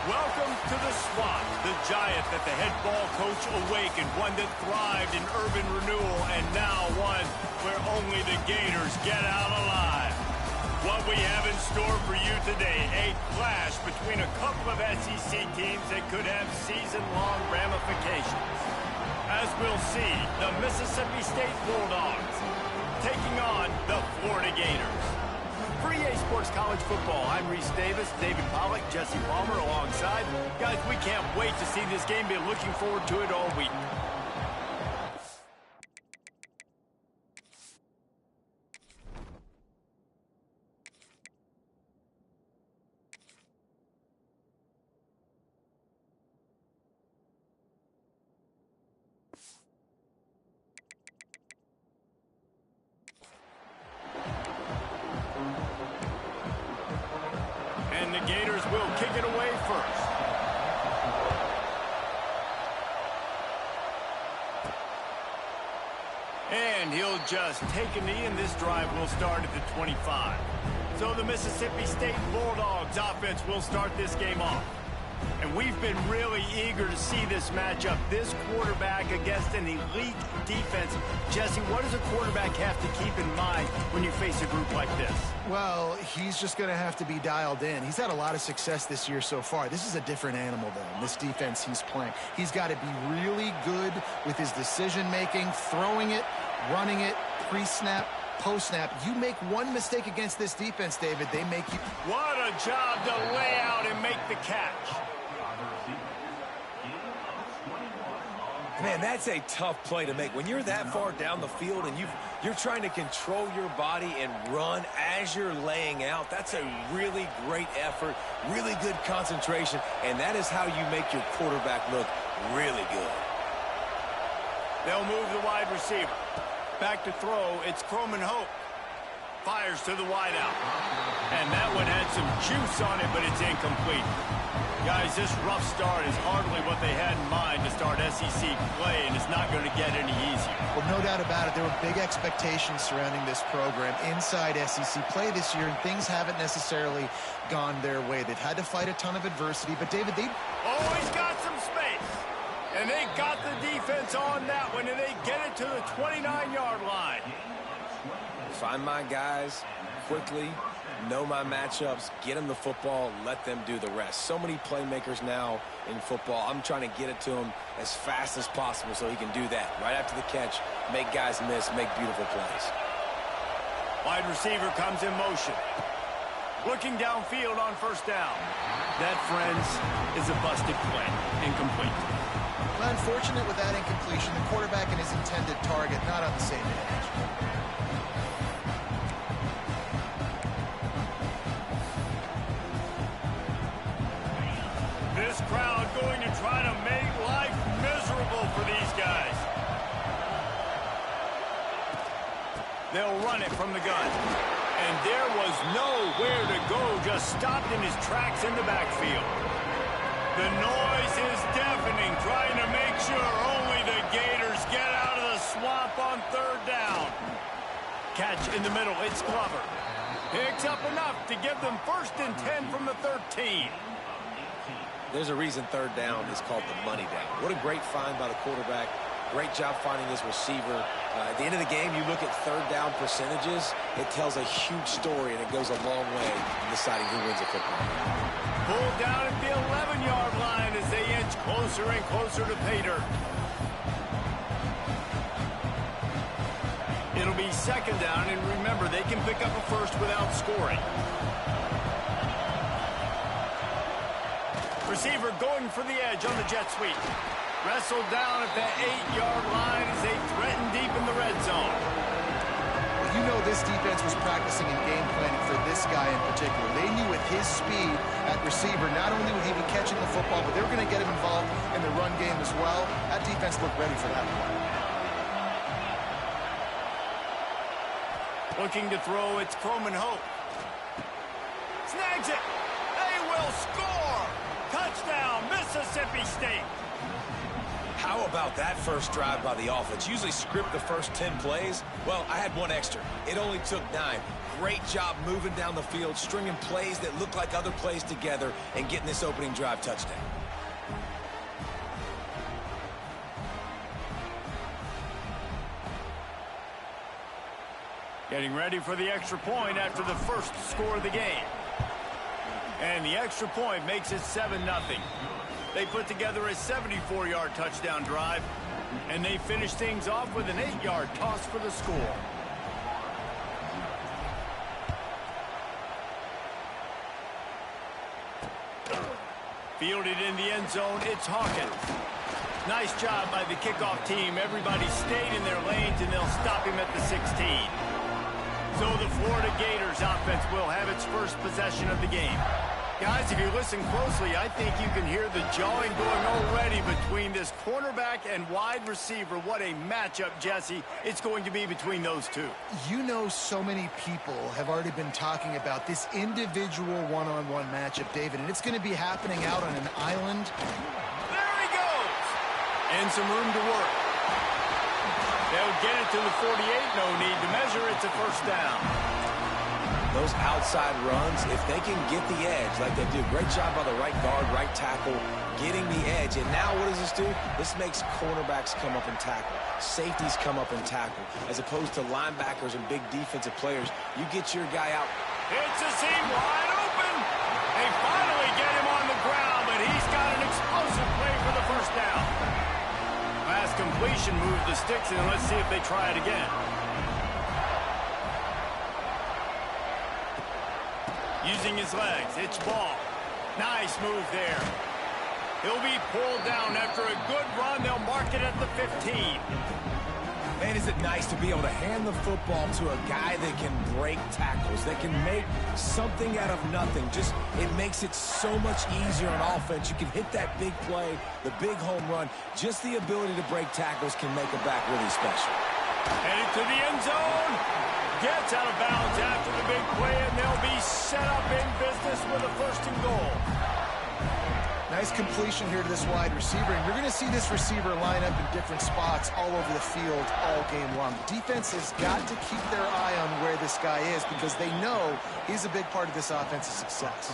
Welcome to the Swamp, the giant that the head ball coach awakened, one that thrived in urban renewal, and now one where only the Gators get out alive. What we have in store for you today, a clash between a couple of SEC teams that could have season-long ramifications. As we'll see, the Mississippi State Bulldogs taking on the Florida Gators. For EA Sports College Football, I'm Reese Davis, David Pollack, Jesse Palmer alongside. Guys, we can't wait to see this game. Been looking forward to it all week. And the Gators will kick it away first. And he'll just take a knee, and this drive will start at the 25. So the Mississippi State Bulldogs offense will start this game off. And we've been really eager to see this matchup. This quarterback against an elite defense. Jesse, what does a quarterback have to keep in mind when you face a group like this? Well, he's just going to have to be dialed in. He's had a lot of success this year so far. This is a different animal, though, this defense he's playing. He's got to be really good with his decision-making, throwing it, running it, pre-snap, post-snap. You make one mistake against this defense, David, they make you... What a job to lay out and make the catch. Man, that's a tough play to make. When you're that far down the field and you're trying to control your body and run as you're laying out, that's a really great effort, really good concentration, and that is how you make your quarterback look really good. They'll move the wide receiver. Back to throw, it's Croman Hope. Fires to the wideout. And that one had some juice on it, but it's incomplete. Guys, this rough start is hardly what they had in mind to start SEC play, and it's not going to get any easier. Well, no doubt about it. There were big expectations surrounding this program inside SEC play this year, and things haven't necessarily gone their way. They've had to fight a ton of adversity, but David, they always got some space. And they got the defense on that one, and they get it to the 29-yard line. Find my guys quickly, know my matchups, get them the football, let them do the rest. So many playmakers now in football. I'm trying to get it to him as fast as possible so he can do that. Right after the catch, make guys miss, make beautiful plays. Wide receiver comes in motion. Looking downfield on first down. That, friends, is a busted play. Incomplete. Well, unfortunate with that incompletion, the quarterback and his intended target not on the same page. This crowd going to try to make life miserable for these guys. They'll run it from the gun. And there was nowhere to go, just stopped in his tracks in the backfield. The noise is deafening, trying to make sure only the Gators get out of the swamp on third down. Catch in the middle, it's Glover. Picks up enough to give them 1st and 10 from the 13. There's a reason third down is called the money down. What a great find by the quarterback. Great job finding his receiver. At the end of the game, you look at third down percentages. It tells a huge story, and it goes a long way in deciding who wins a football game. Pulled down at the 11-yard line as they inch closer and closer to pay dirt. It'll be 2nd down, and remember, they can pick up a first without scoring. Receiver going for the edge on the jet sweep. Wrestled down at the 8-yard line as they threaten deep in the red zone. Well, you know this defense was practicing and game planning for this guy in particular. They knew with his speed at receiver, not only would he be catching the football, but they were going to get him involved in the run game as well. That defense looked ready for that one. Looking to throw, it's Croman Hope. Snags it. They will score. Touchdown, Mississippi State. How about that first drive by the offense? Usually script the first 10 plays. Well, I had one extra. It only took 9. Great job moving down the field, stringing plays that look like other plays together, and getting this opening drive touchdown. Getting ready for the extra point after the first score of the game. And the extra point makes it 7-0. They put together a 74-yard touchdown drive, and they finish things off with an 8-yard toss for the score. Fielded in the end zone, it's Hawkins. Nice job by the kickoff team. Everybody stayed in their lanes, and they'll stop him at the 16. So the Florida Gators offense will have its first possession of the game. Guys, if you listen closely, I think you can hear the jawing going already between this cornerback and wide receiver. What a matchup, Jesse, it's going to be between those two. You know, so many people have already been talking about this individual one-on-one matchup, David, and it's going to be happening out on an island. There he goes! And some room to work. They'll get it to the 48, no need to measure. It's a first down. Those outside runs, if they can get the edge like they do, great job by the right guard, right tackle, getting the edge. And now what does this do? This makes cornerbacks come up and tackle. Safeties come up and tackle. As opposed to linebackers and big defensive players, you get your guy out. It's a seam wide open. They finally get him on the ground, but he's got an explosive play for the first down. Pass completion moves the sticks, and let's see if they try it again. Using his legs, it's ball. Nice move there. He'll be pulled down after a good run. They'll mark it at the 15. Man, is it nice to be able to hand the football to a guy that can break tackles, that can make something out of nothing. Just, it makes it so much easier on offense. You can hit that big play, the big home run. Just the ability to break tackles can make a back really special. Headed to the end zone. Gets out of bounds after the big play, and they'll be set up in business with a first and goal. Nice completion here to this wide receiver, and you're going to see this receiver line up in different spots all over the field all game long. The defense has got to keep their eye on where this guy is because they know he's a big part of this offense's success.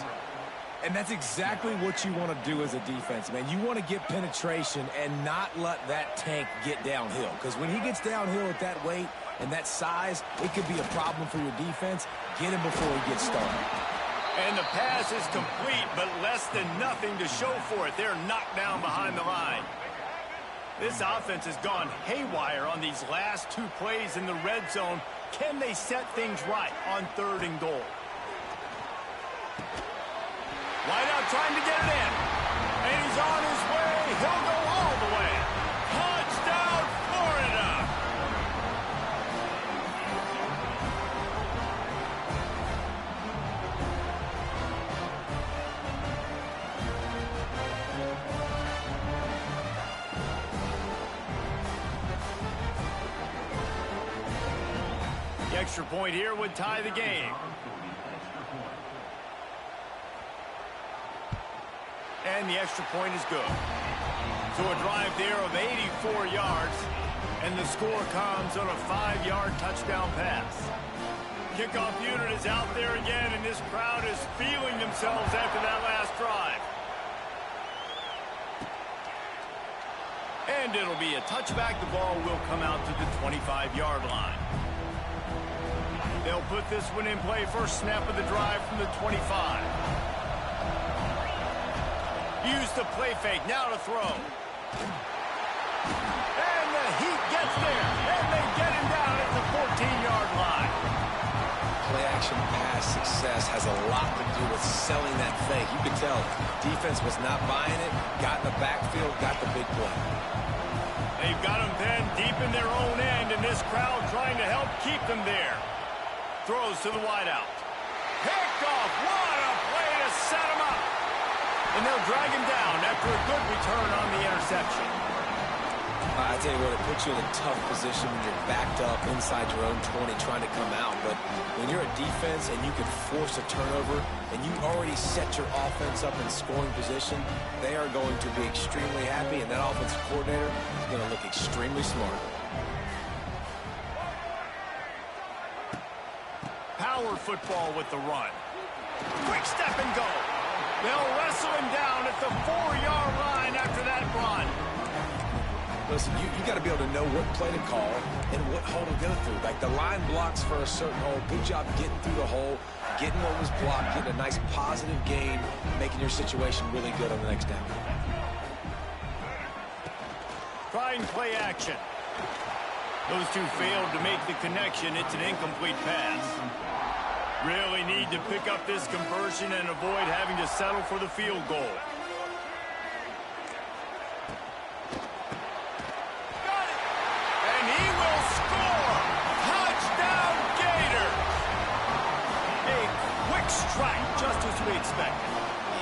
And that's exactly what you want to do as a defense, man. You want to get penetration and not let that tank get downhill, because when he gets downhill at that weight and that size, it could be a problem for your defense. Get him before he gets started. And the pass is complete, but less than nothing to show for it. They're knocked down behind the line. This offense has gone haywire on these last two plays in the red zone. Can they set things right on 3rd and goal? Wideout trying to get it in. And he's on his way. He'll go all the way. Touchdown, Florida! The extra point here would tie the game. And the extra point is good. So a drive there of 84 yards, and the score comes on a 5-yard touchdown pass. Kickoff unit is out there again, and this crowd is feeling themselves after that last drive. And it'll be a touchback. The ball will come out to the 25-yard line. They'll put this one in play. First snap of the drive from the 25. Use the play fake, now to throw. And the Heat gets there, and they get him down at the 14-yard line. Play action pass success has a lot to do with selling that fake. You can tell defense was not buying it, got in the backfield, got the big play. They've got him pinned deep in their own end, and this crowd trying to help keep them there. Throws to the wideout. Picked off, what a play to set him up. And they'll drag him down after a good return on the interception. I I tell you what, it puts you in a tough position when you're backed up inside your own 20 trying to come out. But when you're a defense and you can force a turnover and you already set your offense up in scoring position, they are going to be extremely happy, and that offensive coordinator is going to look extremely smart. Power football with the run. Quick step and go. They'll wrestle him down at the 4-yard line after that run. Listen, you got to be able to know what play to call and what hole to go through. Like, the line blocks for a certain hole. Good job getting through the hole, getting what was blocked, getting a nice positive gain, making your situation really good on the next down. Trying play action. Those two failed to make the connection. It's an incomplete pass. Really need to pick up this conversion and avoid having to settle for the field goal. Got it! And he will score! Touchdown Gators! A quick strike, just as we expected.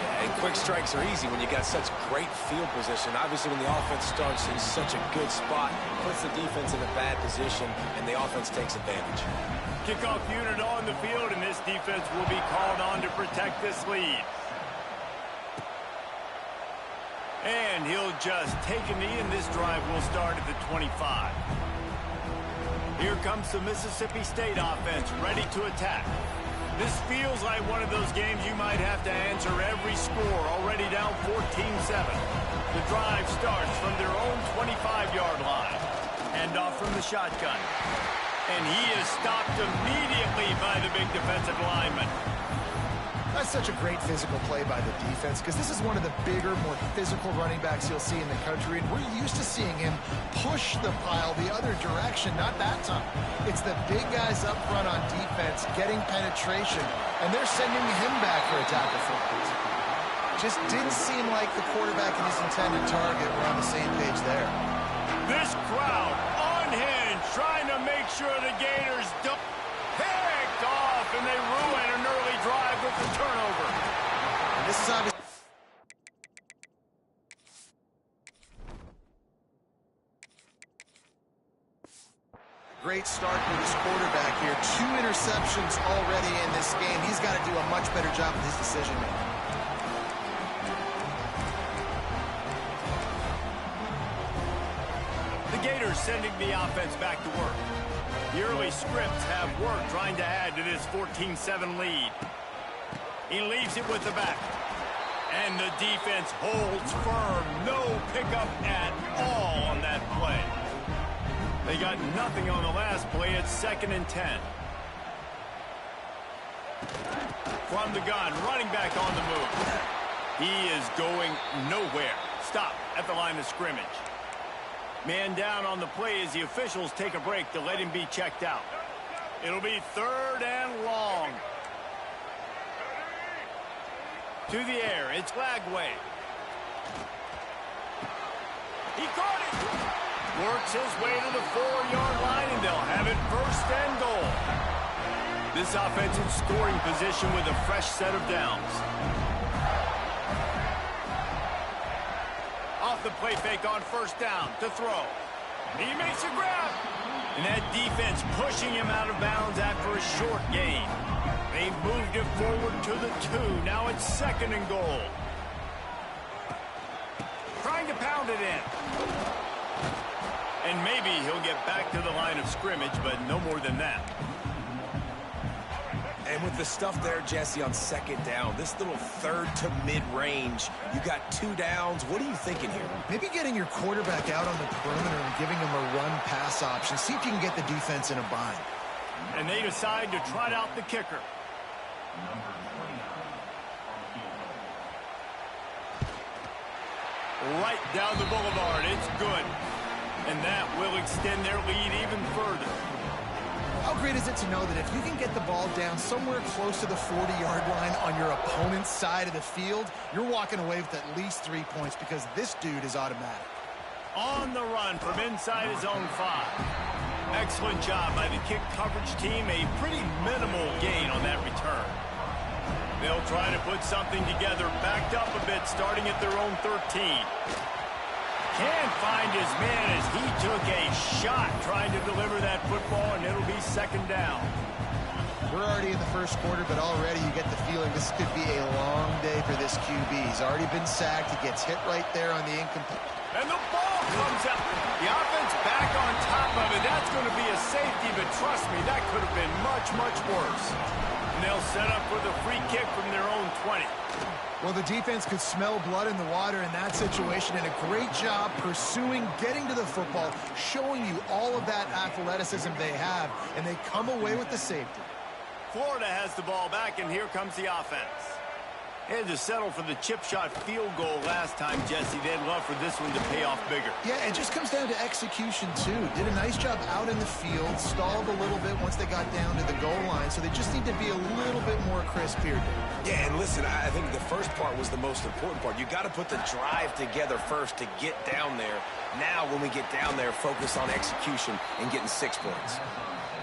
Yeah, and quick strikes are easy when you got such great field position. Obviously, when the offense starts in such a good spot, puts the defense in a bad position, and the offense takes advantage. Kickoff unit on the field, and this defense will be called on to protect this lead. And he'll just take a knee, and this drive will start at the 25. Here comes the Mississippi State offense, ready to attack. This feels like one of those games you might have to answer every score, already down 14-7. The drive starts from their own 25-yard line. Handoff from the shotgun. And he is stopped immediately by the big defensive lineman. That's such a great physical play by the defense, because this is one of the bigger, more physical running backs you'll see in the country, and we're used to seeing him push the pile the other direction. Not that time. It's the big guys up front on defense getting penetration, and they're sending him back for a tackle for loss. Just didn't seem like the quarterback and his intended target were on the same page there. This crowd unhinged, trying to make sure the Gators don't pick off, and they ruin an early drive with the turnover. And this is obviously great start for this quarterback here. 2 interceptions already in this game. He's got to do a much better job with his decision making. Gators sending the offense back to work. The early scripts have worked trying to add to this 14-7 lead. He leaves it with the back. And the defense holds firm. No pickup at all on that play. They got nothing on the last play. It's 2nd and 10. From the gun, running back on the move. He is going nowhere. Stop at the line of scrimmage. Man down on the play as the officials take a break to let him be checked out. It'll be 3rd and long. To the air, it's Lagway. He caught it. Works his way to the 4-yard line, and they'll have it 1st and goal. This offensive scoring position with a fresh set of downs. Off the play fake on 1st down to throw. He makes a grab. And that defense pushing him out of bounds after a short gain. They moved it forward to the 2. Now it's 2nd and goal. Trying to pound it in. And maybe he'll get back to the line of scrimmage, but no more than that. And with the stuff there, Jesse, on 2nd down, this little 3rd to mid-range, you got 2 downs. What are you thinking here? Maybe getting your quarterback out on the perimeter and giving him a run-pass option. See if you can get the defense in a bind. And they decide to trot out the kicker. Right down the boulevard. It's good. And that will extend their lead even further. How great is it to know that if you can get the ball down somewhere close to the 40-yard line on your opponent's side of the field, you're walking away with at least 3 points because this dude is automatic. On the run from inside his own 5. Excellent job by the kick coverage team. A pretty minimal gain on that return. They'll try to put something together, backed up a bit, starting at their own 13. Can't find his man as he took a shot trying to deliver that football, and it'll be second down. We're already in the first quarter, but already you get the feeling this could be a long day for this QB. He's already been sacked. He gets hit right there on the incomplete. And the ball comes out. The offense back on top of it. That's going to be a safety, but trust me, that could have been much, much worse. And they'll set up with a free kick from their own 20. Well, the defense could smell blood in the water in that situation, and a great job pursuing, getting to the football, showing you all of that athleticism they have, and they come away with the safety. Florida has the ball back, and here comes the offense. They had to settle for the chip shot field goal last time, Jesse. They'd love for this one to pay off bigger. Yeah, it just comes down to execution, too. Did a nice job out in the field, stalled a little bit once they got down to the goal line, so they just need to be a little bit more crisp here. Yeah, and listen, I think the first part was the most important part. You got to put the drive together first to get down there. Now, when we get down there, focus on execution and getting 6 points.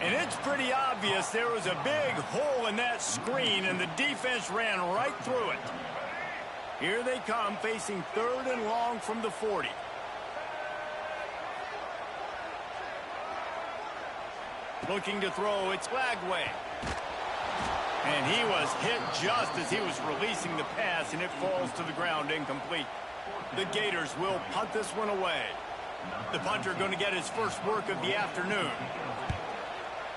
And it's pretty obvious there was a big hole in that screen, and the defense ran right through it. Here they come, facing 3rd and long from the 40. Looking to throw, it's Lagway. And he was hit just as he was releasing the pass, and it falls to the ground incomplete. The Gators will punt this one away. The punter going to get his first work of the afternoon.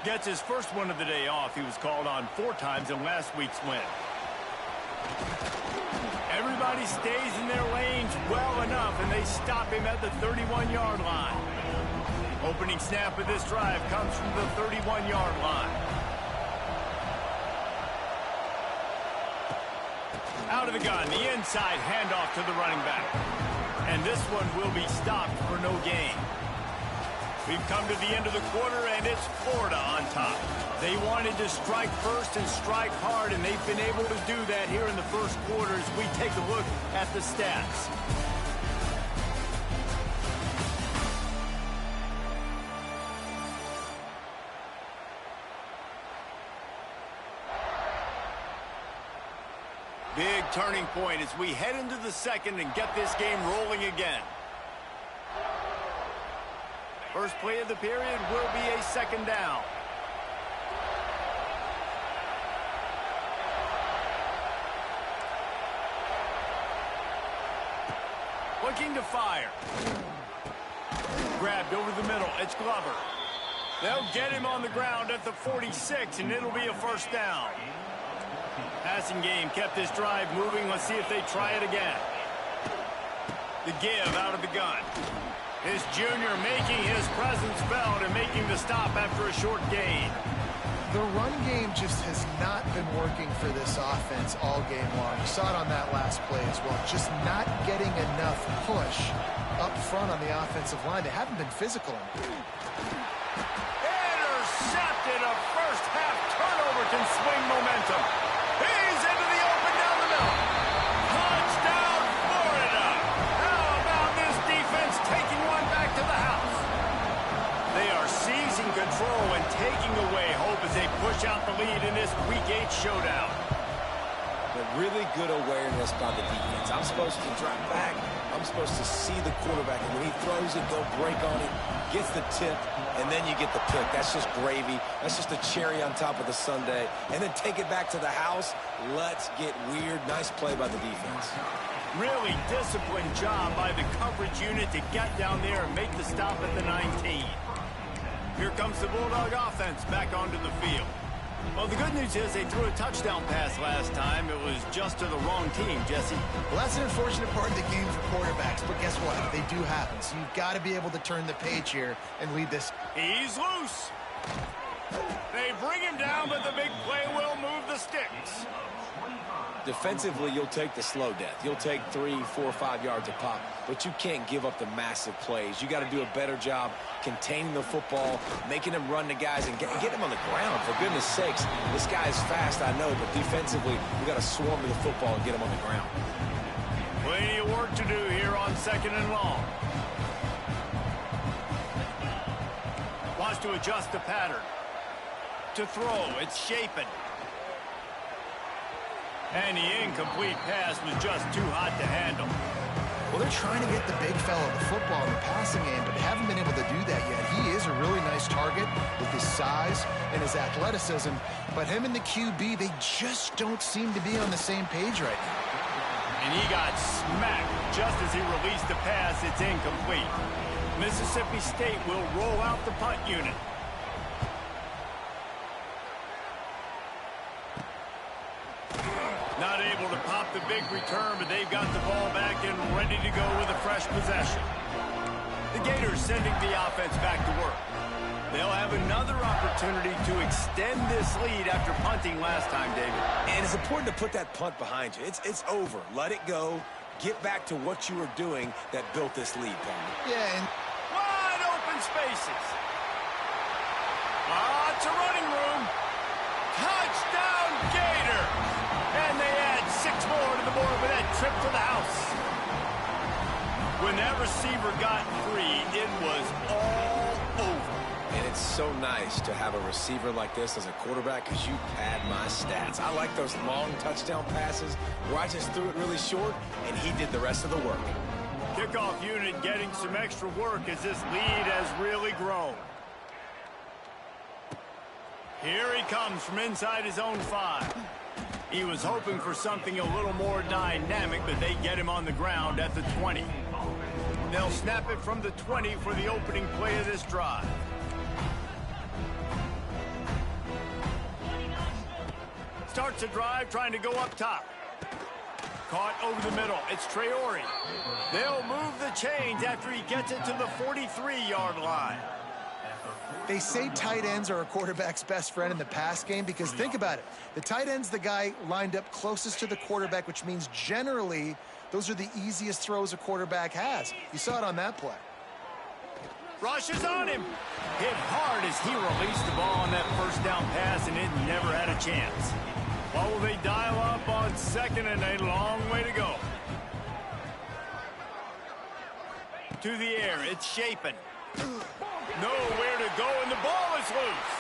Gets his first one of the day off. He was called on 4 times in last week's win. Everybody stays in their lanes well enough, and they stop him at the 31-yard line. Opening snap of this drive comes from the 31-yard line. Out of the gun, the inside handoff to the running back. And this one will be stopped for no gain. We've come to the end of the quarter, and it's Florida on top. They wanted to strike first and strike hard, and they've been able to do that here in the first quarter as we take a look at the stats. Big turning point as we head into the second and get this game rolling again. First play of the period will be a second down. Looking to fire. Grabbed over the middle. It's Glover. They'll get him on the ground at the 46, and it'll be a first down. Passing game kept this drive moving. Let's see if they try it again. The give out of the gun. This junior making his presence felt and making the stop after a short gain. The run game just has not been working for this offense all game long. You saw it on that last play as well. Just not getting enough push up front on the offensive line. They haven't been physical. Intercepted. A first half turnover can swing momentum. He's into the open down the middle. Touchdown, Florida. How about this defense taking one back to the house? They are seizing control and taking away hope as they push out the lead in this Week 8 showdown. But really good awareness by the defense. I'm supposed to drop back. I'm supposed to see the quarterback, and when he throws it, go break on it, gets the tip, and then you get the pick. That's just gravy. That's just a cherry on top of the sundae. And then take it back to the house. Let's get weird. Nice play by the defense. Really disciplined job by the coverage unit to get down there and make the stop at the 19. Here comes the Bulldog offense back onto the field. Well, the good news is they threw a touchdown pass last time. It was just to the wrong team, Jesse. Well, that's an unfortunate part of the game for quarterbacks, but guess what? They do happen. So you've got to be able to turn the page here and lead this. He's loose. They bring him down, but the big play will move the sticks. Defensively, you'll take the slow death. You'll take 3, 4, 5 yards a pop, but you can't give up the massive plays. You got to do a better job containing the football, making him run to guys, and get him on the ground. For goodness sakes, this guy is fast, I know, but defensively, we got to swarm to the football and get him on the ground. Plenty of work to do here on 2nd and long. Wants to adjust the pattern. To throw, it's Shapen. And the incomplete pass was just too hot to handle. Well, they're trying to get the big fella the football in the passing game, but they haven't been able to do that yet. He is a really nice target with his size and his athleticism, but him and the QB, they just don't seem to be on the same page right now. And he got smacked just as he released the pass. It's incomplete. Mississippi State will roll out the punt unit. Not able to pop the big return, but they've got the ball back and ready to go with a fresh possession. The Gators sending the offense back to work. They'll have another opportunity to extend this lead after punting last time, David. And it's important to put that punt behind you. It's over. Let it go. Get back to what you were doing that built this lead, partner. Yeah, and wide open spaces. Lots of running room. Touchdown, Gator. And they add 6 more to the board with that trip to the house. When that receiver got free, it was all over. And it's so nice to have a receiver like this as a quarterback because you pad my stats. I like those long touchdown passes where I just threw it really short and he did the rest of the work. Kickoff unit getting some extra work as this lead has really grown. Here he comes from inside his own 5. He was hoping for something a little more dynamic, but they get him on the ground at the 20. They'll snap it from the 20 for the opening play of this drive. Starts a drive trying to go up top. Caught over the middle. It's Traore. They'll move the chains after he gets it to the 43-yard line. they say tight ends are a quarterback's best friend in the pass game because think about it. The tight end's the guy lined up closest to the quarterback, which means generally those are the easiest throws a quarterback has. You saw it on that play. Rushes on him. Hit hard as he released the ball on that first down pass, and it never had a chance. What will they dial up on second and a long way to go? To the air, it's Shapen. Nowhere to go, and the ball is loose.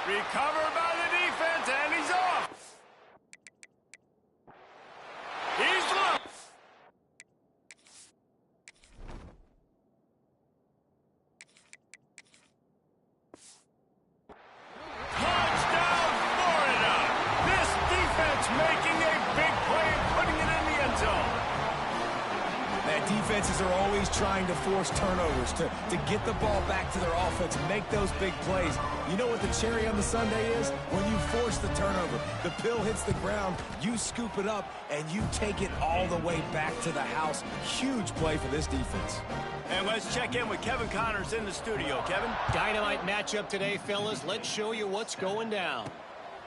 Recovered by the defense, and he's off. He's loose. Touchdown, Florida. This defense making a big play and putting it in the end zone. Man, defenses are always trying to force turnovers to get the ball back to their offense, make those big plays. You know what the cherry on the sundae is? When you force the turnover, the pill hits the ground, you scoop it up, and you take it all the way back to the house. Huge play for this defense. And let's check in with Kevin Connors in the studio. Kevin? Dynamite matchup today, fellas. Let's show you what's going down.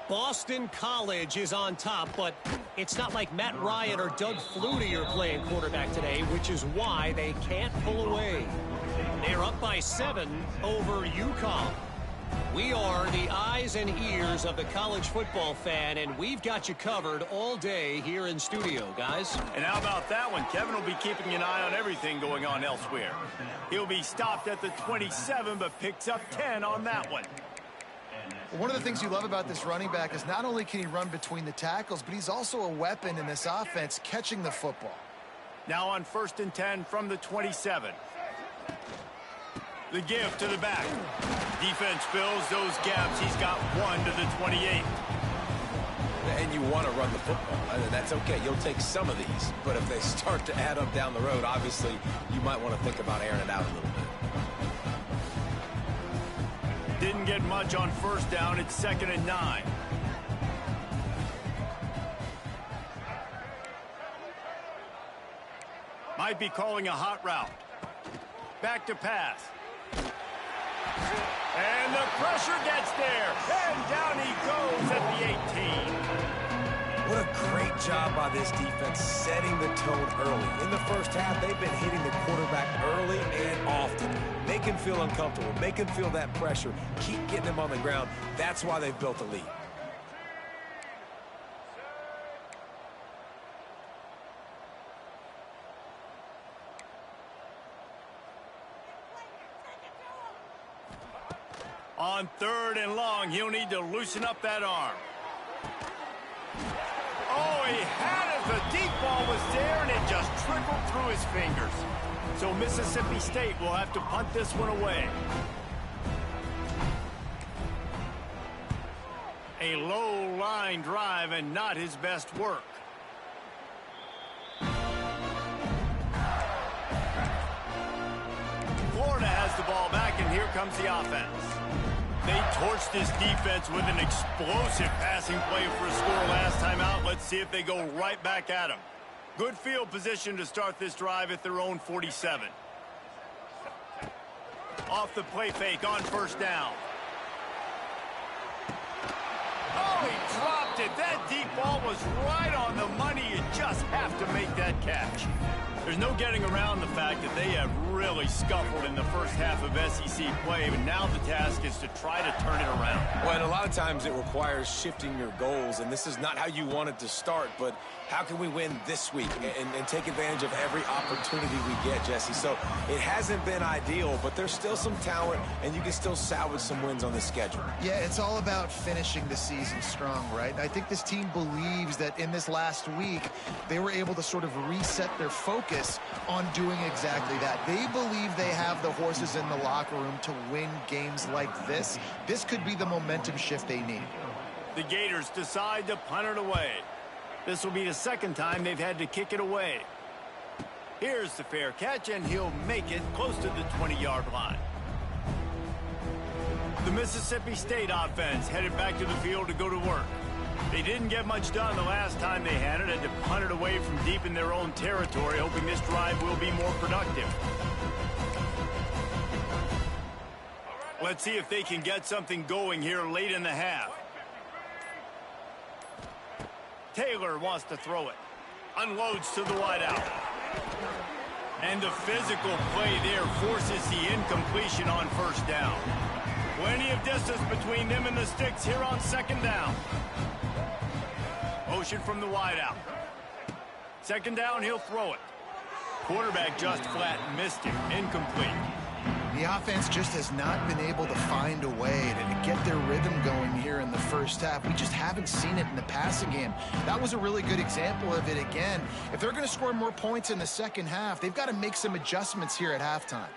Boston College is on top, but it's not like Matt Ryan or Doug Flutie are playing quarterback today, which is why they can't pull away. They're up by 7 over UConn. We are the eyes and ears of the college football fan, and we've got you covered all day here in studio, guys. And how about that one? Kevin will be keeping an eye on everything going on elsewhere. He'll be stopped at the 27, but picks up 10 on that one. One of the things you love about this running back is not only can he run between the tackles, but he's also a weapon in this offense catching the football. Now on 1st and 10 from the 27. The give to the back. Defense fills those gaps. He's got 1 to the 28. And you want to run the football. That's okay. You'll take some of these. But if they start to add up down the road, obviously, you might want to think about airing it out a little bit. Didn't get much on 1st down. It's 2nd and 9. Might be calling a hot route. Back to pass. And the pressure gets there. And down he goes at the 18. What a great job by this defense setting the tone early. In the first half, they've been hitting the quarterback early and often. Make him feel uncomfortable. Make him feel that pressure. Keep getting him on the ground. That's why they've built the lead. On 3rd and long, he'll need to loosen up that arm. Oh, he had it. The football was there, and it just trickled through his fingers. So Mississippi State will have to punt this one away. A low line drive and not his best work. Florida has the ball back, and here comes the offense. They torched this defense with an explosive passing play for a score last time out. Let's see if they go right back at him. Good field position to start this drive at their own 47. Off the play fake on first down. Oh, he dropped it. That deep ball was right on the money. You just have to make that catch. There's no getting around the fact that they have really scuffled in the first half of SEC play, but now the task is to try to turn it around. Well, and a lot of times it requires shifting your goals, and this is not how you wanted to start, but how can we win this week and take advantage of every opportunity we get, Jesse? So it hasn't been ideal, but there's still some talent, and you can still salvage some wins on the schedule. Yeah, it's all about finishing the season strong, right? I think this team believes that in this last week, they were able to sort of reset their focus on doing exactly that. They believe they have the horses in the locker room to win games like this. This could be the momentum shift they need. The Gators decide to punt it away. This will be the second time they've had to kick it away. Here's the fair catch, and he'll make it close to the 20-yard line. The Mississippi State offense headed back to the field to go to work. They didn't get much done the last time they had to punt it away from deep in their own territory, hoping this drive will be more productive. Let's see if they can get something going here late in the half. Taylor wants to throw it. Unloads to the wideout. And the physical play there forces the incompletion on first down. Plenty of distance between them and the sticks here on second down. Motion from the wideout. Second down, he'll throw it. Quarterback just flat missed it. Incomplete. The offense just has not been able to find a way to get their rhythm going here in the first half. We just haven't seen it in the passing game. That was a really good example of it again. If they're going to score more points in the second half, they've got to make some adjustments here at halftime.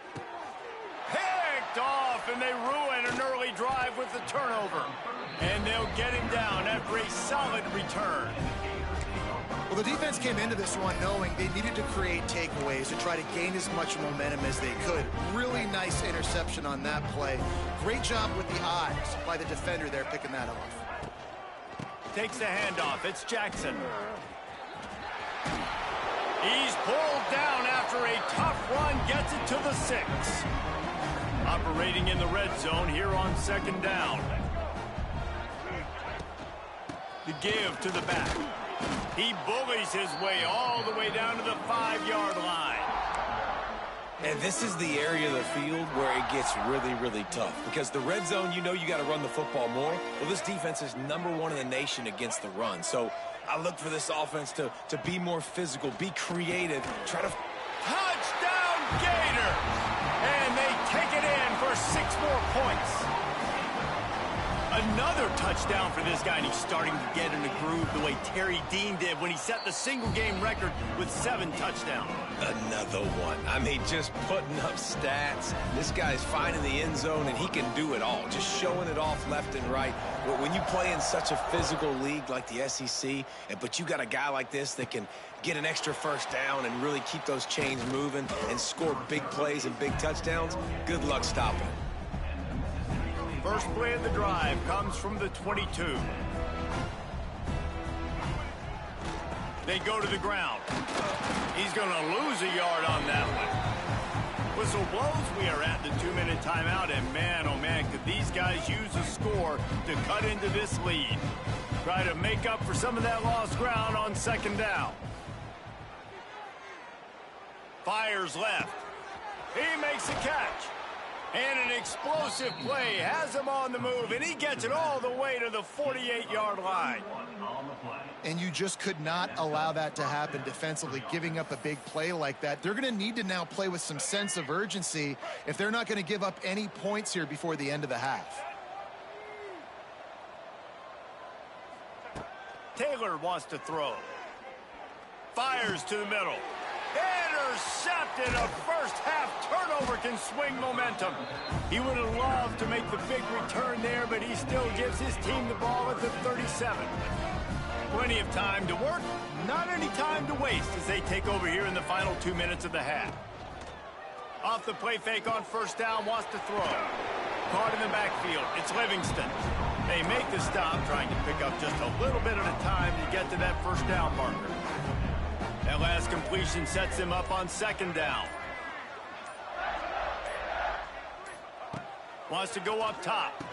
Picked off, and they ruin an early drive with the turnover. And they'll get him down after a solid return. Well, the defense came into this one knowing they needed to create takeaways to try to gain as much momentum as they could. Really nice interception on that play. Great job with the eyes by the defender there picking that off. Takes the handoff. It's Jackson. He's pulled down after a tough run. Gets it to the 6. Operating in the red zone here on second down. The give to the back. He bullies his way all the way down to the 5-yard line. And this is the area of the field where it gets really, really tough. Because the red zone, you know you got to run the football more. Well, this defense is #1 in the nation against the run. So I look for this offense to be more physical, be creative, try to... Touchdown, Gators! And they take it in for 6 more points. Another touchdown for this guy, and he's starting to get in the groove the way Terry Dean did when he set the single-game record with 7 touchdowns. Another one. I mean, just putting up stats. This guy's finding the end zone, and he can do it all, just showing it off left and right. But when you play in such a physical league like the SEC, but you got a guy like this that can get an extra first down and really keep those chains moving and score big plays and big touchdowns, good luck stopping it. First play of the drive comes from the 22. They go to the ground. He's going to lose a yard on that one. Whistle blows. We are at the 2-minute timeout, and man, oh man, could these guys use a score to cut into this lead. Try to make up for some of that lost ground on second down. Fires left. He makes a catch. And an explosive play has him on the move, and he gets it all the way to the 48-yard line. And you just could not allow that to happen defensively, giving up a big play like that. They're going to need to now play with some sense of urgency if they're not going to give up any points here before the end of the half. Taylor wants to throw. fires to the middle. Intercepted. A first-half turnover can swing momentum. He would have loved to make the big return there, but he still gives his team the ball at the 37. Plenty of time to work, not any time to waste as they take over here in the final 2 minutes of the half. Off the play fake on first down, wants to throw. Caught in the backfield, it's Livingston. They make the stop, trying to pick up just a little bit at a time to get to that first down marker. That last completion sets him up on second down. Wants to go up top.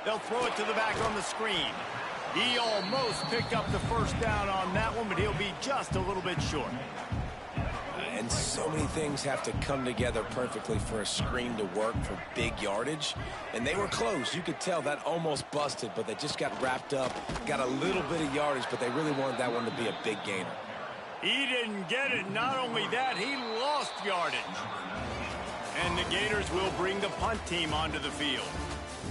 They'll throw it to the back on the screen. He almost picked up the first down on that one, but he'll be just a little bit short. And so many things have to come together perfectly for a screen to work for big yardage. And they were close. You could tell that almost busted, but they just got wrapped up, got a little bit of yardage, but they really wanted that one to be a big gainer. He didn't get it. Not only that, he lost yardage. And the Gators will bring the punt team onto the field.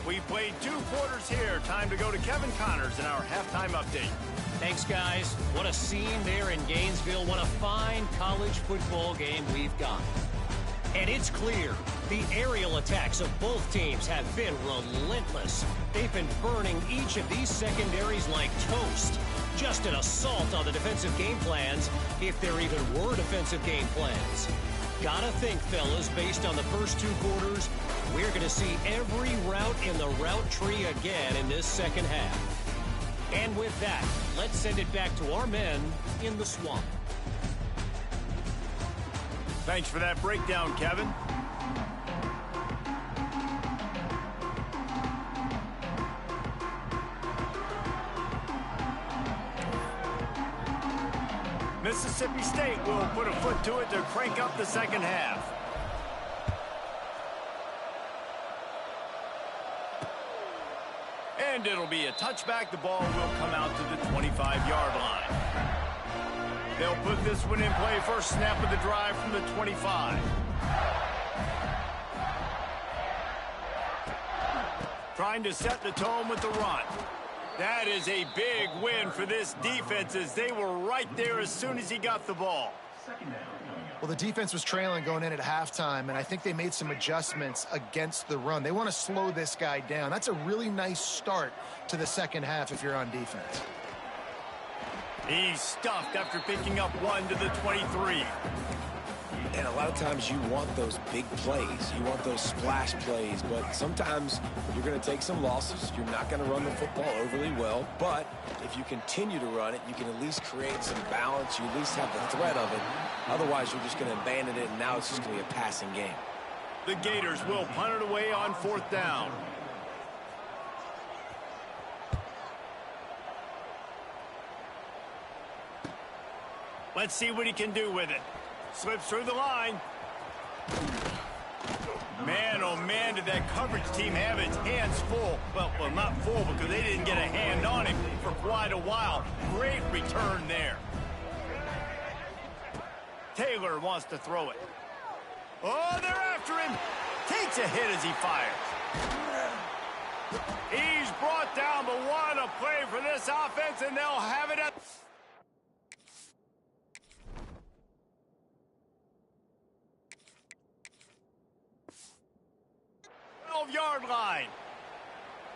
We played 2 quarters here. Time to go to Kevin Connors in our halftime update. Thanks, guys. What a scene there in Gainesville. What a fine college football game we've got. And it's clear the aerial attacks of both teams have been relentless. They've been burning each of these secondaries like toast. Just an assault on the defensive game plans, if there even were defensive game plans. Gotta think, fellas, based on the first 2 quarters, we're going to see every route in the route tree again in this second half. And with that, let's send it back to our men in the swamp. Thanks for that breakdown, Kevin. Mississippi State will put a foot to it to crank up the second half. And it'll be a touchback. The ball will come out to the 25-yard line. They'll put this one in play. First snap of the drive from the 25. Trying to set the tone with the run. That is a big win for this defense as they were right there as soon as he got the ball. Well, the defense was trailing going in at halftime, and I think they made some adjustments against the run. They want to slow this guy down. That's a really nice start to the second half if you're on defense. He's stuffed after picking up 1 to the 23. And a lot of times you want those big plays. You want those splash plays, but sometimes you're going to take some losses. You're not going to run the football overly well, but if you continue to run it, you can at least create some balance. You at least have the threat of it. Otherwise, you're just going to abandon it, and now it's just going to be a passing game. The Gators will punt it away on 4th down. Let's see what he can do with it. Slips through the line. Man, oh man, did that coverage team have its hands full. Well, not full because they didn't get a hand on him for quite a while. Great return there. Taylor wants to throw it. Oh, they're after him. Takes a hit as he fires. He's brought down, but what a play for this offense, and they'll have it at 12-yard line.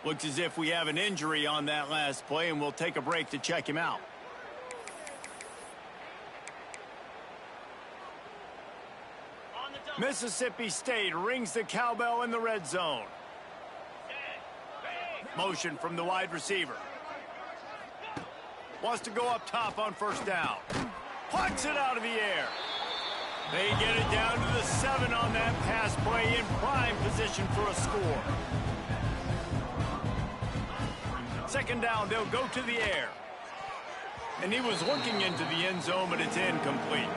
Looks as if we have an injury on that last play, and we'll take a break to check him out. Mississippi State rings the cowbell in the red zone. Motion from the wide receiver. Wants to go up top on first down. Plucks it out of the air. They get it down to the 7 on that pass play in prime position for a score. Second down, they'll go to the air. And he was looking into the end zone, but it's incomplete.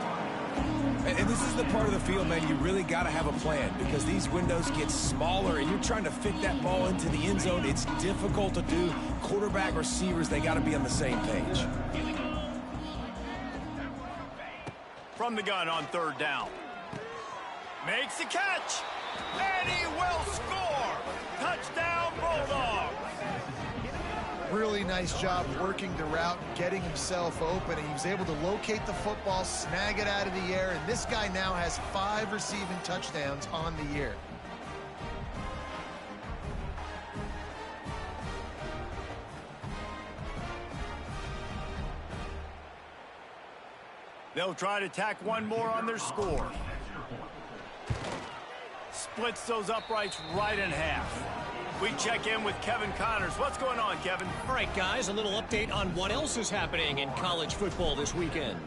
And this is the part of the field, man, you really got to have a plan because these windows get smaller and you're trying to fit that ball into the end zone. It's difficult to do. Quarterback, receivers, they got to be on the same page. From the gun on third down. Makes the catch. And he will score. Touchdown, Bulldogs. really nice job working the route, getting himself open, and he was able to locate the football, snag it out of the air, and this guy now has 5 receiving touchdowns on the year. They'll try to tack one more on their score. Splits those uprights right in half. We check in with Kevin Connors. What's going on, Kevin? All right, guys, a little update on what else is happening in college football this weekend.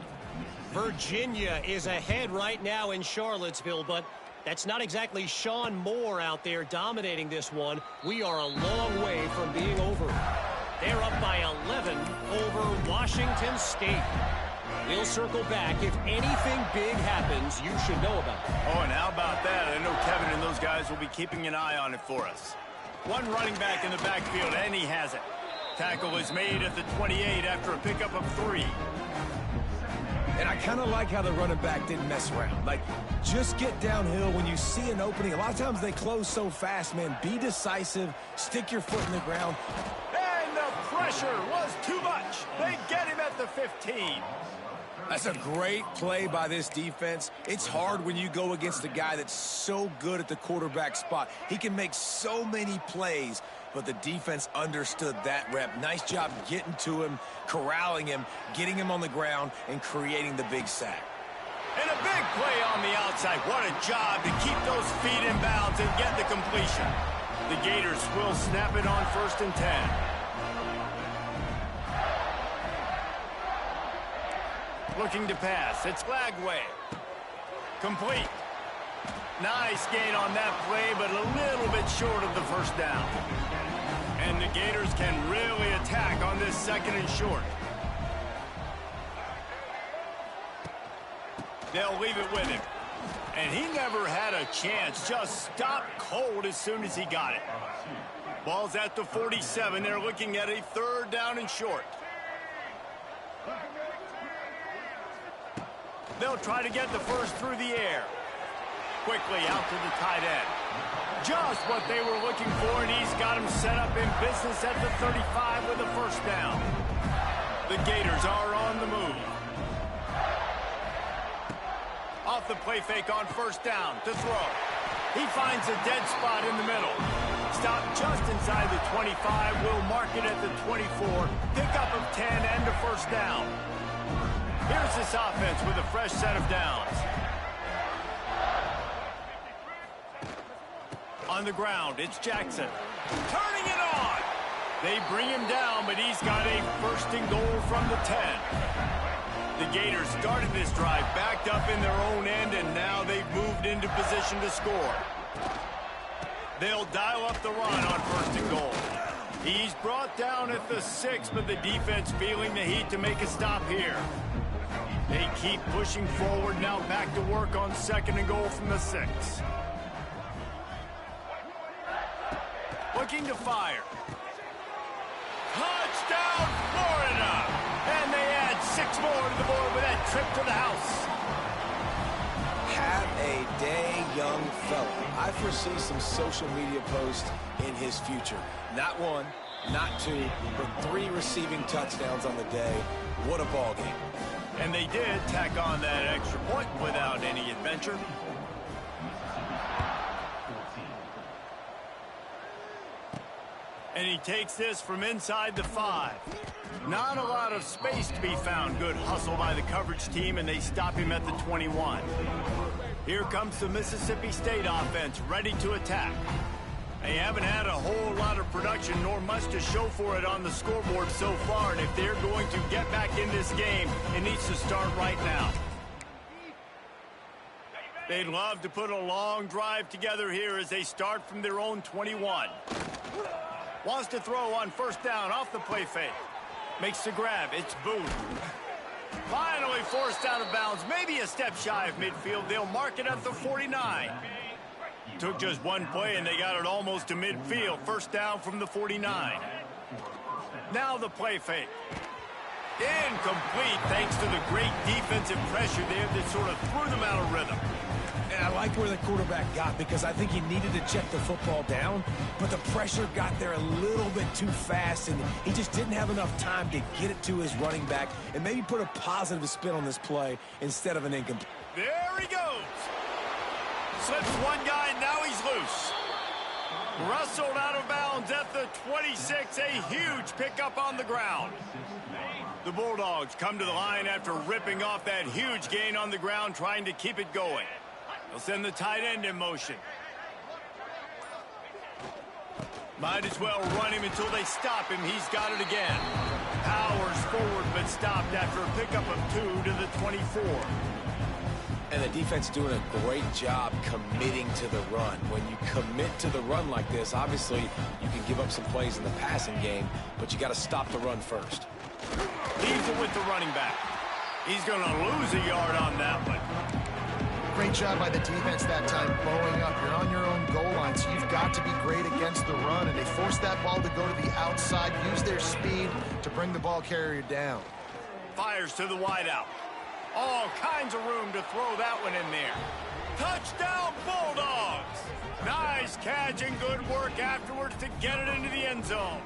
Virginia is ahead right now in Charlottesville, but that's not exactly Sean Moore out there dominating this one. We are a long way from being over. They're up by 11 over Washington State. We'll circle back. If anything big happens, you should know about it. Oh, and how about that? I know Kevin and those guys will be keeping an eye on it for us. One running back in the backfield, and he has it. Tackle is made at the 28 after a pickup of 3. And I kind of like how the running back didn't mess around. Like, just get downhill when you see an opening. A lot of times they close so fast, man. Be decisive. Stick your foot in the ground. And the pressure was too much. They get him at the 15. That's a great play by this defense. It's hard when you go against a guy that's so good at the quarterback spot. He can make so many plays, but the defense understood that rep. Nice job getting to him, corralling him, getting him on the ground, and creating the big sack. And a big play on the outside. What a job to keep those feet in bounds and get the completion. The Gators will snap it on 1st and 10. Looking to pass. It's Lagway. Complete. Nice gain on that play, but a little bit short of the first down. And the Gators can really attack on this 2nd and short. They'll leave it with him. And he never had a chance. Just stopped cold as soon as he got it. Ball's at the 47. They're looking at a 3rd down and short. They'll try to get the first through the air. Quickly out to the tight end. Just what they were looking for, and he's got him set up in business at the 35 with a 1st down. The Gators are on the move. Off the play fake on 1st down to throw. He finds a dead spot in the middle. Stop just inside the 25. Will mark it at the 24. Pickup of 10 and a 1st down. Here's this offense with a fresh set of downs. On the ground, it's Jackson. Turning it on. They bring him down, but he's got a 1st and goal from the 10. The Gators started this drive backed up in their own end, and now they've moved into position to score. They'll dial up the run on 1st and goal. He's brought down at the 6, but the defense feeling the heat to make a stop here. They keep pushing forward, now back to work on 2nd and goal from the 6. Looking to fire. Touchdown, Florida! And they add 6 more to the board with that trip to the house. Have a day, young fella. I foresee some social media posts in his future. Not 1, not 2, but 3 receiving touchdowns on the day. What a ball game. And they did tack on that extra point without any adventure. And he takes this from inside the 5. Not a lot of space to be found. Good hustle by the coverage team, and they stop him at the 21. Here comes the Mississippi State offense, ready to attack. They haven't had a whole lot of production, nor much to show for it on the scoreboard so far, and if they're going to get back in this game, it needs to start right now. They'd love to put a long drive together here as they start from their own 21. Wants to throw on 1st down off the play fake. Makes the grab. It's Booth. Finally forced out of bounds. Maybe a step shy of midfield. They'll mark it at the 49. Took just one play, and they got it almost to midfield. 1st down from the 49. Now the play fake. Incomplete thanks to the great defensive pressure there that sort of threw them out of rhythm. And I like where the quarterback got because I think he needed to check the football down, but the pressure got there a little bit too fast, and he just didn't have enough time to get it to his running back and maybe put a positive spin on this play instead of an incomplete. There he goes. Slips one guy, now he's loose. Rustled out of bounds at the 26, a huge pickup on the ground. The Bulldogs come to the line after ripping off that huge gain on the ground, trying to keep it going. They'll send the tight end in motion. Might as well run him until they stop him. He's got it again. Powers forward, but stopped after a pickup of 2 to the 24. And the defense doing a great job committing to the run. When you commit to the run like this, obviously you can give up some plays in the passing game, but you got to stop the run first. Leaves it with the running back. He's going to lose a yard on that one. Great job by the defense that time, bowing up. You're on your own goal line, so you've got to be great against the run, and they forced that ball to go to the outside, use their speed to bring the ball carrier down. Fires to the wideout. All kinds of room to throw that one in there. Touchdown, Bulldogs! Nice catch and good work afterwards to get it into the end zone.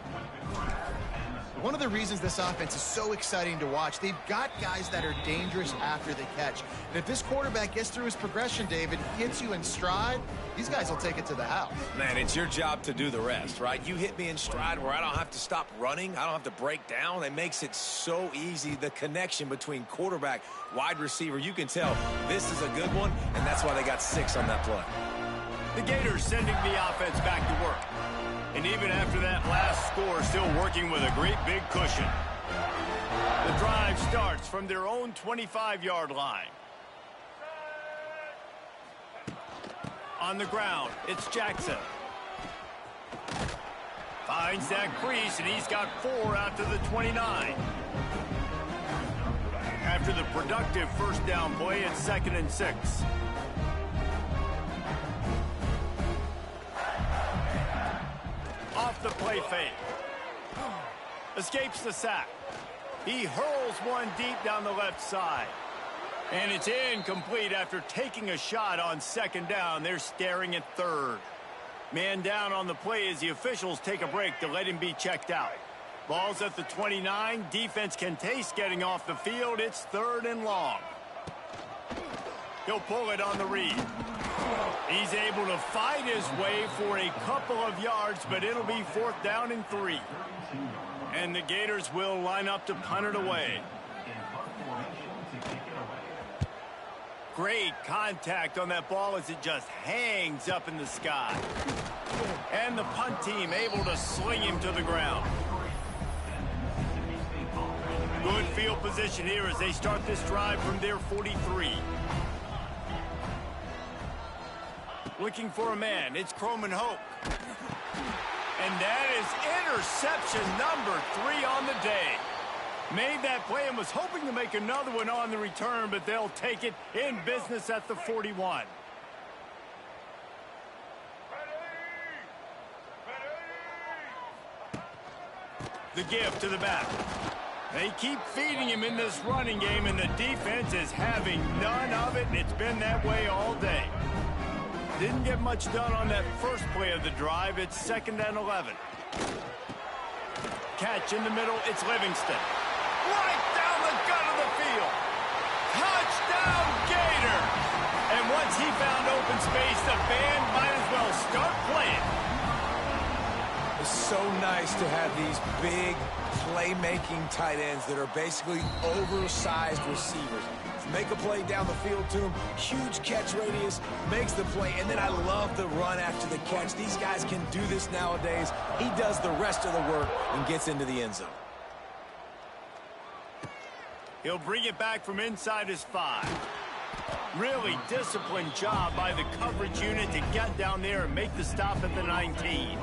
One of the reasons this offense is so exciting to watch, they've got guys that are dangerous after the catch. And if this quarterback gets through his progression, David, hits you in stride, these guys will take it to the house. Man, it's your job to do the rest, right? You hit me in stride where I don't have to stop running. I don't have to break down. It makes it so easy. The connection between quarterback, wide receiver, you can tell this is a good one, and that's why they got 6 on that play. The Gators sending the offense back to work. And even after that last score, still working with a great big cushion. The drive starts from their own 25-yard line. On the ground, it's Jackson. Finds that crease, and he's got 4 out to the 29. After the productive first down play, it's 2nd and 6. Off the play fake. Escapes the sack. He hurls one deep down the left side. And it's incomplete after taking a shot on 2nd down. They're staring at 3rd. Man down on the play as the officials take a break to let him be checked out. Ball's at the 29. Defense can taste getting off the field. It's 3rd and long. He'll pull it on the read. He's able to fight his way for a couple of yards, but it'll be 4th down and 3. And the Gators will line up to punt it away. Great contact on that ball as it just hangs up in the sky. And the punt team able to sling him to the ground. Good field position here as they start this drive from their 43. Looking for a man. It's Croman Hope. And that is interception number 3 on the day. Made that play and was hoping to make another one on the return, but they'll take it in business at the 41. The give to the back. They keep feeding him in this running game, and the defense is having none of it, and it's been that way all day. Didn't get much done on that first play of the drive. It's 2nd and 11. Catch in the middle. It's Livingston. Right down the gut of the field. Touchdown, Gator. And once he found open space, the band might as well start playing. It's so nice to have these big playmaking tight ends that are basically oversized receivers. Make a play down the field to him. Huge catch radius, makes the play, and then I love the run after the catch. These guys can do this nowadays. He does the rest of the work and gets into the end zone. He'll bring it back from inside his 5. Really disciplined job by the coverage unit to get down there and make the stop at the 19.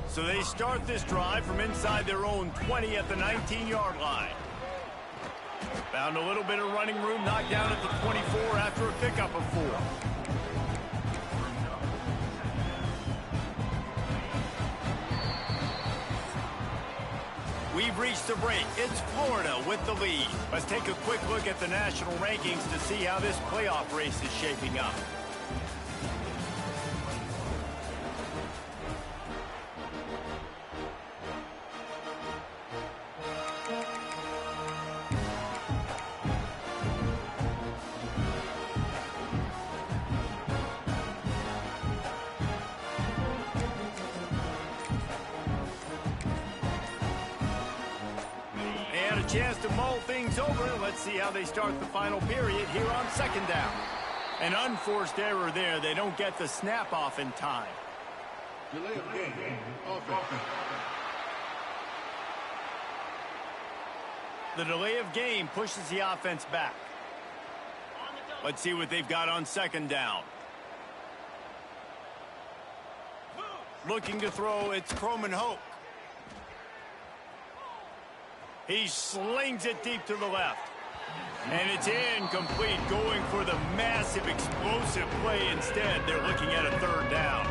So they start this drive from inside their own 20 at the 19-yard line. Found a little bit of running room, knocked down at the 24 after a pickup of 4. We've reached the break. It's Florida with the lead. Let's take a quick look at the national rankings to see how this playoff race is shaping up. a chance to mull things over. Let's see how they start the final period here on second down. An unforced error there. They don't get the snap off in time. Delay of game. Offense. The delay of game pushes the offense back. Let's see what they've got on second down. Looking to throw, it's Croman Hope. He slings it deep to the left. And it's incomplete, going for the massive explosive play instead. They're looking at a third down.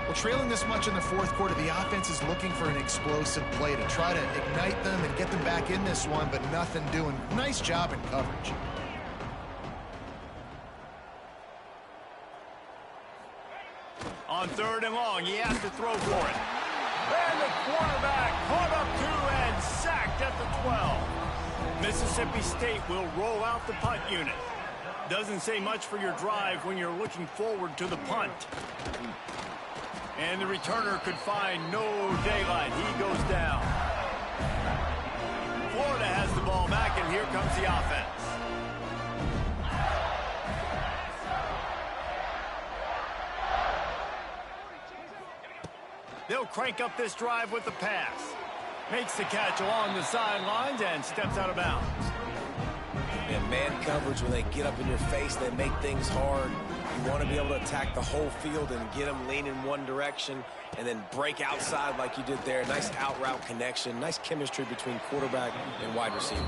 Well, trailing this much in the fourth quarter, the offense is looking for an explosive play to try to ignite them and get them back in this one, but nothing doing. Nice job in coverage. On third and long, he has to throw for it. And the quarterback caught up to and sacked at the 12. Mississippi State will roll out the punt unit. Doesn't say much for your drive when you're looking forward to the punt. And the returner could find no daylight. He goes down. Florida has the ball back, and here comes the offense. They'll crank up this drive with the pass. Makes the catch along the sidelines and steps out of bounds. And man coverage, when they get up in your face, they make things hard. You want to be able to attack the whole field and get them leaning one direction and then break outside like you did there. Nice out route connection. Nice chemistry between quarterback and wide receiver.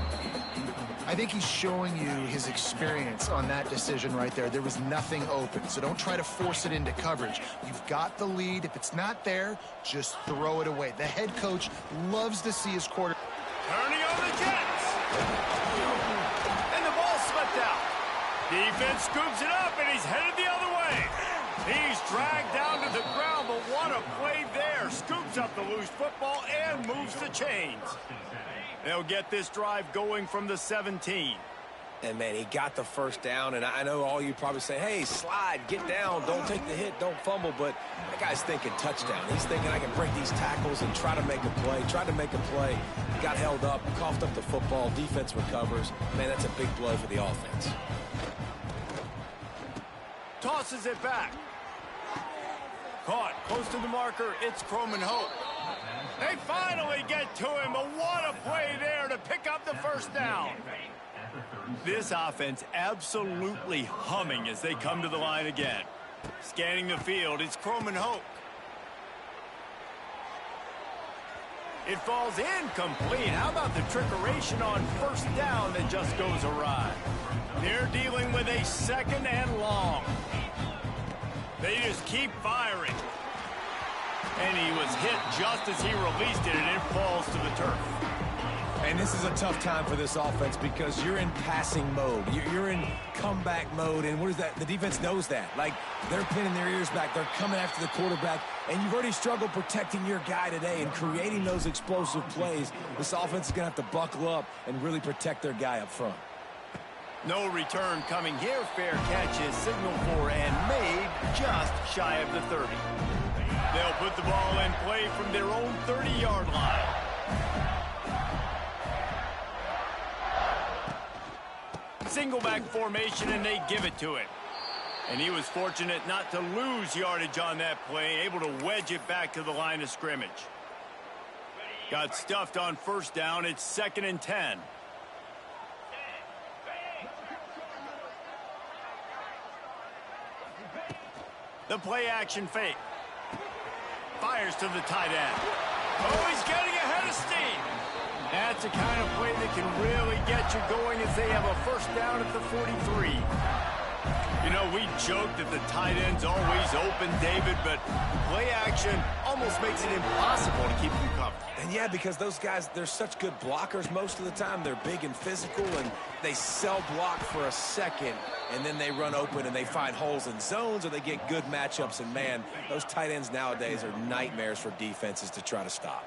I think he's showing you his experience on that decision right there. There was nothing open, so don't try to force it into coverage. You've got the lead. If it's not there, just throw it away. The head coach loves to see his quarterback. Turning on the Jets. And the ball slipped out. Defense scoops it up, and he's headed the other way. He's dragged down to the ground, but what a play there. Scoops up the loose football and moves the chains. They'll get this drive going from the 17. And, man, he got the first down. And I know all you probably say, hey, slide, get down, don't take the hit, don't fumble. But that guy's thinking touchdown. He's thinking I can break these tackles and try to make a play. Tried to make a play. Got held up, coughed up the football. Defense recovers. Man, that's a big blow for the offense. Tosses it back. Caught close to the marker. It's Croman Hope. They finally get to him, but what a play there to pick up the first down. This offense absolutely humming as they come to the line again. Scanning the field, it's Croman Hope. It falls incomplete. How about the trickeration on first down that just goes awry? They're dealing with a second and long. They just keep firing. And he was hit just as he released it, and it falls to the turf. And this is a tough time for this offense because you're in passing mode. You're in comeback mode, and what is that? The defense knows that. Like, they're pinning their ears back. They're coming after the quarterback, and you've already struggled protecting your guy today and creating those explosive plays. This offense is going to have to buckle up and really protect their guy up front. No return coming here. Fair catch is signaled for and made just shy of the 30. They'll put the ball in play from their own 30-yard line. Single back formation, and they give it to it. And he was fortunate not to lose yardage on that play, able to wedge it back to the line of scrimmage. Got stuffed on first down. It's 2nd and 10. The play action fake. Fires to the tight end. Oh, he's getting ahead of steam. That's the kind of play that can really get you going as they have a first down at the 43. You know, we joke that the tight end's always open, David, but play action almost makes it impossible to keep them covered. And yeah, because those guys, they're such good blockers most of the time. They're big and physical, and they sell block for a second, and then they run open and they find holes in zones, or they get good matchups. And, man, those tight ends nowadays are nightmares for defenses to try to stop.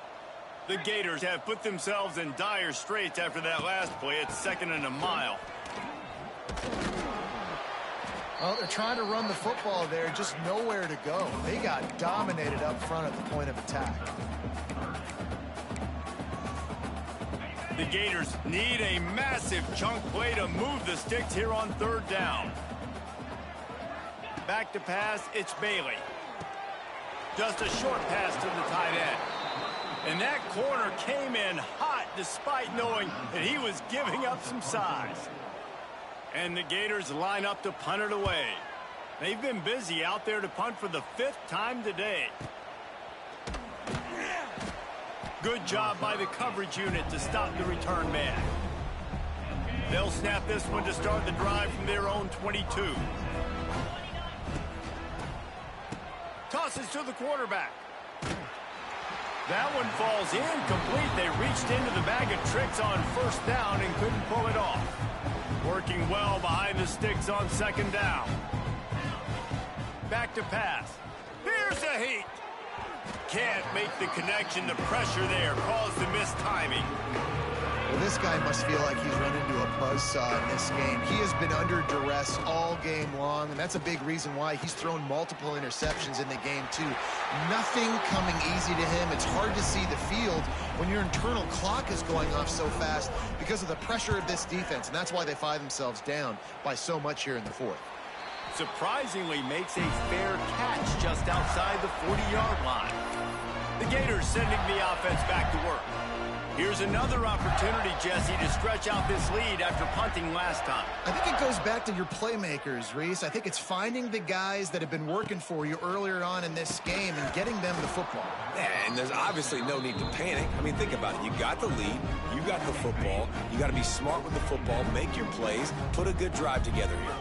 The Gators have put themselves in dire straits after that last play. It's 2nd and a mile. Well, they're trying to run the football there, just nowhere to go. They got dominated up front at the point of attack. The Gators need a massive chunk play to move the sticks here on third down. Back to pass, it's Bailey. Just a short pass to the tight end. And that corner came in hot despite knowing that he was giving up some size. And the Gators line up to punt it away. They've been busy out there to punt for the 5th time today. Good job by the coverage unit to stop the return man. They'll snap this one to start the drive from their own 22. Tosses to the quarterback. That one falls incomplete. They reached into the bag of tricks on first down and couldn't pull it off. Working well behind the sticks on second down. Back to pass. Here's a heat. Can't make the connection. The pressure there caused the missed timing. Well, this guy must feel like he's run into a buzzsaw in this game. He has been under duress all game long, and that's a big reason why he's thrown multiple interceptions in the game, too. Nothing coming easy to him. It's hard to see the field when your internal clock is going off so fast because of the pressure of this defense, and that's why they find themselves down by so much here in the 4th. Surprisingly makes a fair catch just outside the 40-yard line. The Gators sending the offense back to work. Here's another opportunity, Jesse, to stretch out this lead after punting last time. I think it goes back to your playmakers, Reese. I think it's finding the guys that have been working for you earlier on in this game and getting them the football. Yeah, and there's obviously no need to panic. I mean, think about it. You got the lead. You got the football. You got to be smart with the football, make your plays, put a good drive together here.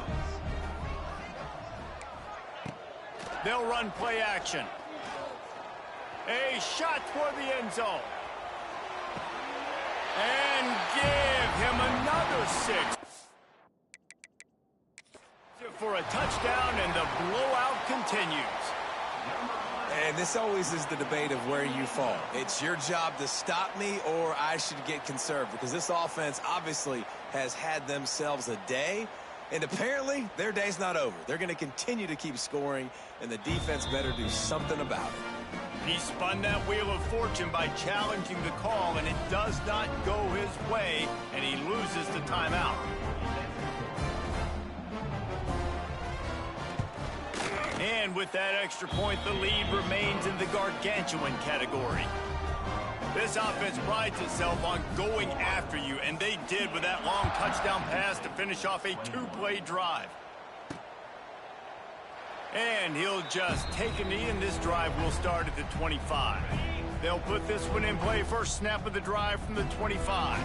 They'll run play action. A shot toward the end zone. And give him another 6. For a touchdown, and the blowout continues. And this always is the debate of where you fall. It's your job to stop me, or I should get conserved, because this offense obviously has had themselves a day, and apparently their day's not over. They're going to continue to keep scoring, and the defense better do something about it. He spun that wheel of fortune by challenging the call, and it does not go his way, and he loses the timeout. And with that extra point, the lead remains in the gargantuan category. This offense prides itself on going after you, and they did with that long touchdown pass to finish off a 2-play drive. And he'll just take a knee, and this drive will start at the 25. They'll put this one in play. First snap of the drive from the 25.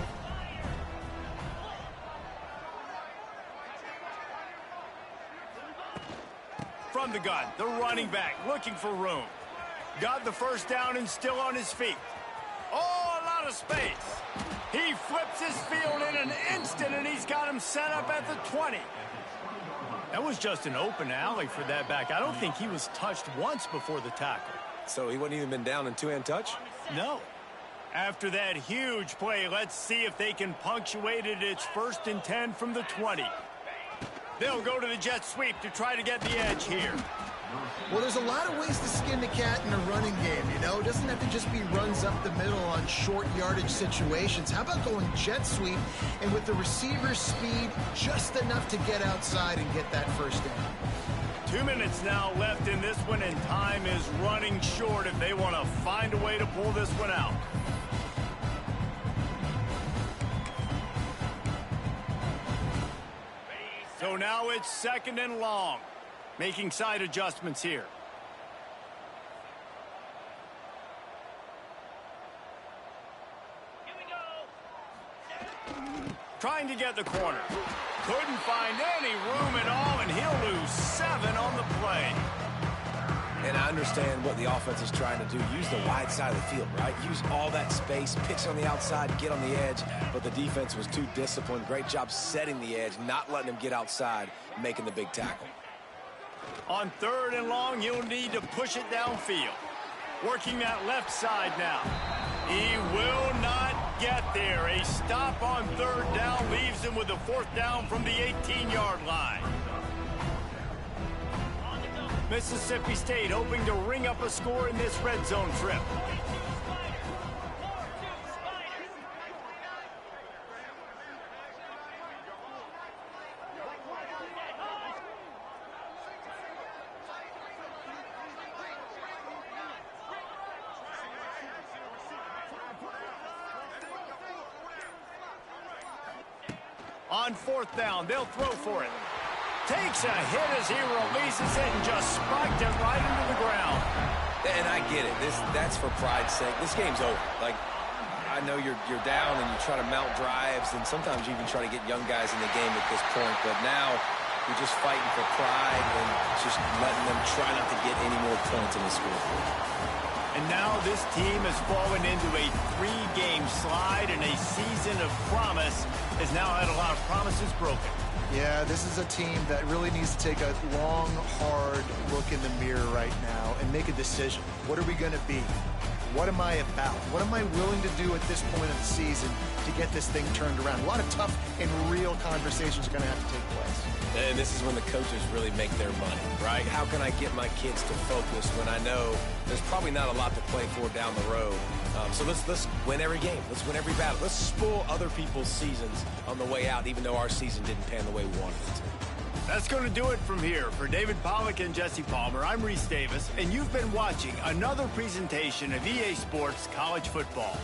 From the gun, the running back looking for room. Got the first down and still on his feet. Oh, a lot of space. He flips his field in an instant, and he's got him set up at the 20. That was just an open alley for that back. I don't think he was touched once before the tackle. So he wouldn't even been down in two-hand touch? No. After that huge play, let's see if they can punctuate it. It's 1st and 10 from the 20. They'll go to the jet sweep to try to get the edge here. Well, there's a lot of ways to skin the cat in a running game, you know? It doesn't have to just be runs up the middle on short yardage situations. How about going jet sweep and with the receiver's speed just enough to get outside and get that first down? 2 minutes now left in this one, and time is running short if they want to find a way to pull this one out. So now it's 2nd and long. Making side adjustments here. Trying to get the corner. Couldn't find any room at all, and he'll lose 7 on the play. And I understand what the offense is trying to do. Use the wide side of the field, right? Use all that space, pitch on the outside, get on the edge. But the defense was too disciplined. Great job setting the edge, not letting him get outside, making the big tackle. On 3rd and long, you'll need to push it downfield. Working that left side now. He will not get there. A stop on 3rd down leaves him with a 4th down from the 18-yard line. Mississippi State hoping to ring up a score in this red zone trip. On fourth down, they'll throw for it. Takes a hit as he releases it and just spiked it right into the ground. And I get it. That's for pride's sake. This game's over. Like, I know you're down and you try to mount drives, and sometimes you even try to get young guys in the game at this point. But now you're just fighting for pride and just letting them try not to get any more points in the scoreboard. And now this team has fallen into a 3-game slide, and a season of promise has now had a lot of promises broken. Yeah, this is a team that really needs to take a long, hard look in the mirror right now and make a decision. What are we going to be? What am I about? What am I willing to do at this point of the season to get this thing turned around? A lot of tough and real conversations are going to have to take place. And this is when the coaches really make their money, right? How can I get my kids to focus when I know there's probably not a lot to play for down the road? So let's win every game. Let's win every battle. Let's spoil other people's seasons on the way out, even though our season didn't pan the way we wanted it to. That's going to do it from here. For David Pollack and Jesse Palmer, I'm Reese Davis, and you've been watching another presentation of EA Sports College Football.